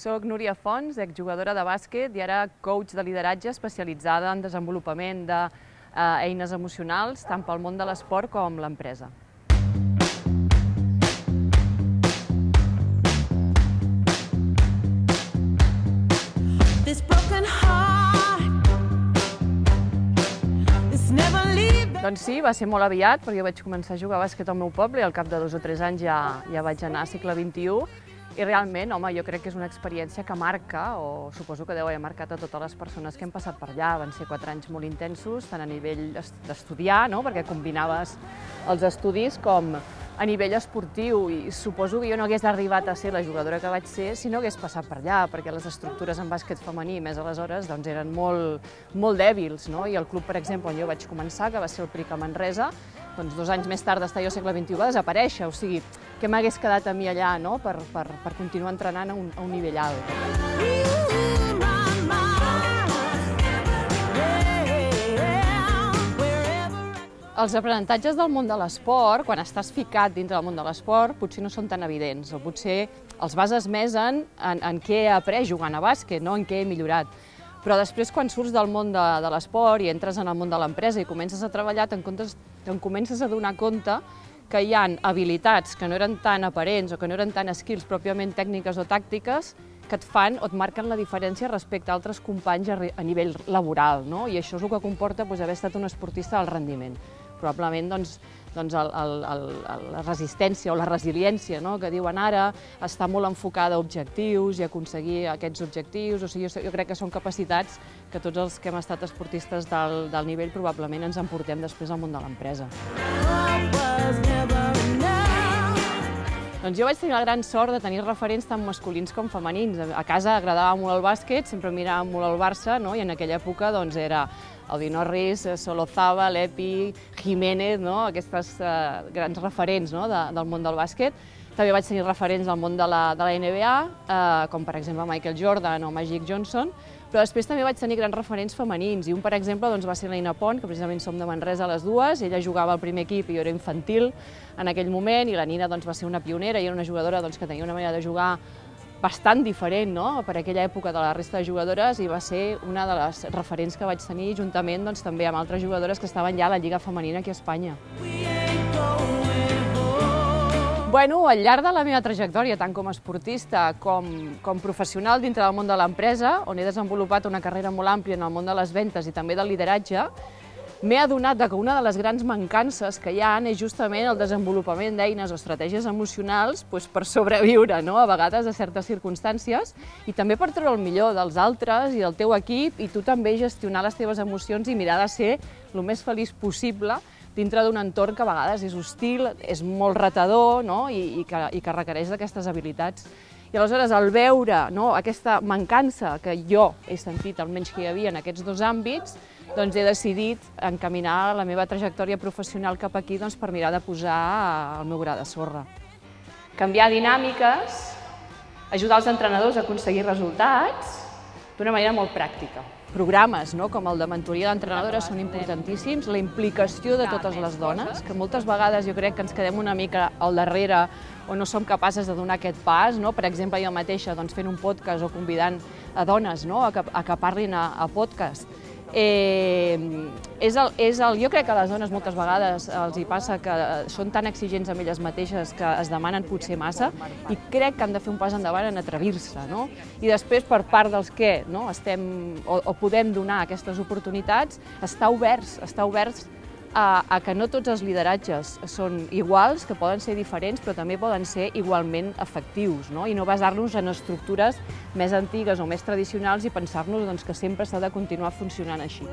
Soc Núria Fons, exjugadora de bàsquet i ara coach de lideratge especialitzada en desenvolupament d'eines emocionals tant pel món de l'esport com l'empresa. Doncs sí, va ser molt aviat, perquè jo vaig començar a jugar a bàsquet al meu poble i al cap de 2 o 3 anys ja vaig anar a segle XXI. I realment, home, jo crec que és una experiència que marca, o suposo que deu haver marcat a totes les persones que hem passat per allà. Van ser 4 anys molt intensos, tant a nivell d'estudiar, perquè combinaves els estudis, com a nivell esportiu. I suposo que jo no hagués arribat a ser la jugadora que vaig ser si no hagués passat per allà, perquè les estructures en bàsquet femení, més aleshores, eren molt dèbils. I el club, per exemple, on jo vaig començar, que va ser el PRIC a Manresa, 2 anys més tard d'estar jo al segle XXI va desaparèixer. O sigui, què m'hagués quedat a mi allà per continuar entrenant a un nivell alt. Els aprenentatges del món de l'esport, quan estàs ficat dintre del món de l'esport, potser no són tan evidents, o potser els bases més en què he après jugant a bàsquet, no en què he millorat. Però després, quan surts del món de l'esport i entres en el món de l'empresa i comences a treballar, te'n comences a donar compte que hi ha habilitats que no eren tan aparents o que no eren tan skills pròpiament tècniques o tàctiques que et fan o et marquen la diferència respecte a altres companys a nivell laboral. I això és el que comporta haver estat un esportista d'alt rendiment. Probablement la resistència o la resiliència que diuen ara està molt enfocada a objectius i a aconseguir aquests objectius. O sigui, jo crec que són capacitats que tots els que hem estat esportistes d'alt nivell probablement ens emportem després al món de l'empresa. Jo vaig tenir la gran sort de tenir referents tant masculins com femenins. A casa agradava molt el bàsquet, sempre miràvem molt el Barça, i en aquella època era Aldi Norris, Solozábal, Epi, Jiménez, aquestes grans referents del món del bàsquet. També vaig tenir referents del món de la NBA, com per exemple Michael Jordan o Magic Johnson, però després també vaig tenir grans referents femenins, i un, per exemple, va ser la Nina Pont, que precisament som de Manresa les dues. Ella jugava al primer equip i jo era infantil en aquell moment, i la Nina va ser una pionera i era una jugadora que tenia una manera de jugar bastant diferent per aquella època de la resta de jugadores, i va ser una de les referents que vaig tenir, juntament també amb altres jugadores que estaven ja a la Lliga Femenina aquí a Espanya. Al llarg de la meva trajectòria, tant com a esportista com professional dintre del món de l'empresa, on he desenvolupat una carrera molt àmplia en el món de les ventes i també del lideratge, m'he adonat que una de les grans mancances que hi ha és justament el desenvolupament d'eines o estratègies emocionals per sobreviure, a vegades, a certes circumstàncies, i també per treure el millor dels altres i del teu equip, i tu també gestionar les teves emocions i mirar de ser el més feliç possible dintre d'un entorn que a vegades és hostil, és molt retador i que requereix d'aquestes habilitats. I aleshores, al veure aquesta mancança que jo he sentit, almenys que hi havia en aquests 2 àmbits, he decidit encaminar la meva trajectòria professional cap aquí per mirar de posar el meu gra de sorra. Canviar dinàmiques, ajudar els entrenadors a aconseguir resultats d'una manera molt pràctica. Programes com el de mentoria d'entrenadores són importantíssims, la implicació de totes les dones, que moltes vegades jo crec que ens quedem una mica al darrere o no som capaces de donar aquest pas. Per exemple, jo mateixa fent un podcast o convidant a dones a que parlin a podcast. Jo crec que a les dones moltes vegades els hi passa que són tan exigents amb elles mateixes que es demanen potser massa, i crec que han de fer un pas endavant en atrevir-se. I després, per part dels que estem o podem donar aquestes oportunitats, estar oberts a que no tots els lideratges són iguals, que poden ser diferents, però també poden ser igualment efectius, i no basar-nos en estructures més antigues o més tradicionals i pensar-nos que sempre s'ha de continuar funcionant així.